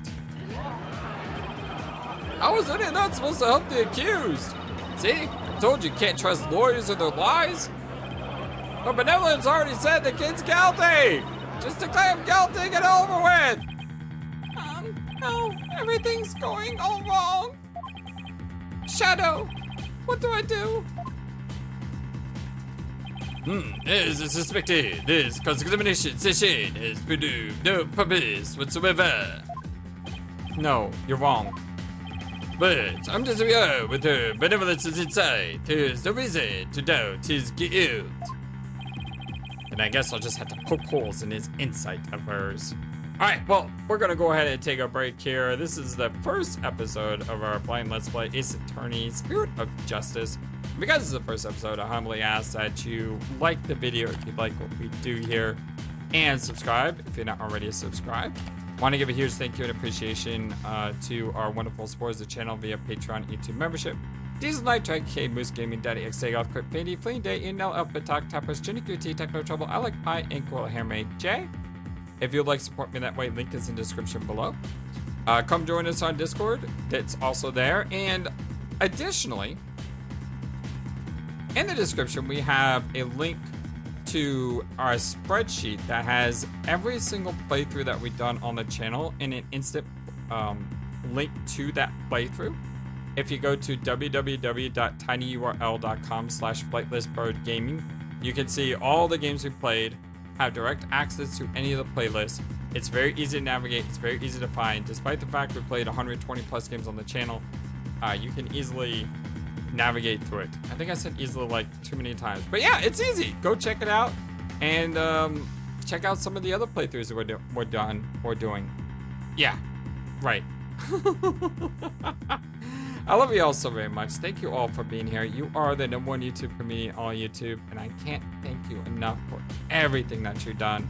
How is any of that supposed to help the accused? See? I told you can't trust lawyers or their lies. But Benevolence already said the kid's guilty! Just declare him guilty and get it over with! No, everything's going all wrong. Shadow, what do I do? As a suspected, this cross-examination session has produced no purpose whatsoever. No, you're wrong. But I'm disaware with her benevolence's insight. There's no reason to doubt his guilt. And I guess I'll just have to poke holes in his insight of hers. Alright, well, we're gonna go ahead and take a break here. This is the first episode of our blind Let's Play Ace Attorney Spirit of Justice. Because it's the first episode, I humbly ask that you like the video if you like what we do here, and subscribe if you're not already subscribed. Want to give a huge thank you and appreciation to our wonderful supporters of the channel via Patreon YouTube membership. Diesel Night Track, K Moose Gaming, Daddy X Golf, Crit Pandy, Fleeing Day, Inel, Elpit Talk, Tappers, Jenny QT, Techno Trouble, I Like Pie, and Cool Hairmaid J. If you'd like to support me that way, link is in the description below. Come join us on Discord, it's also there. And additionally, in the description, we have a link to our spreadsheet that has every single playthrough that we've done on the channel and an instant link to that playthrough. If you go to www.tinyurl.com/FlightlessBird you can see all the games we played, have direct access to any of the playlists. It's very easy to navigate, it's very easy to find. Despite the fact we played 120 plus games on the channel, you can easily navigate through it. I think I said easily like too many times, but yeah, it's easy. Go check it out and check out some of the other playthroughs that we're doing. Yeah, right. I love you all so very much. Thank you all for being here. You are the #1 YouTube community on YouTube, and I can't thank you enough for everything that you've done.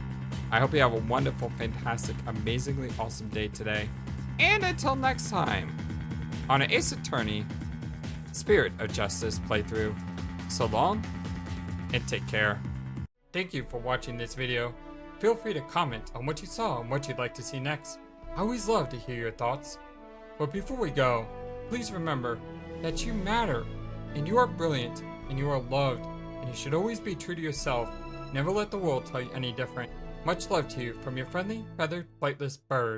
I hope you have a wonderful, fantastic, amazingly awesome day today. And until next time, on an Ace Attorney Spirit of Justice playthrough, so long and take care. Thank you for watching this video. Feel free to comment on what you saw and what you'd like to see next. I always love to hear your thoughts. But before we go, please remember that you matter, and you are brilliant, and you are loved, and you should always be true to yourself. Never let the world tell you any different. Much love to you from your friendly, feathered, flightless bird.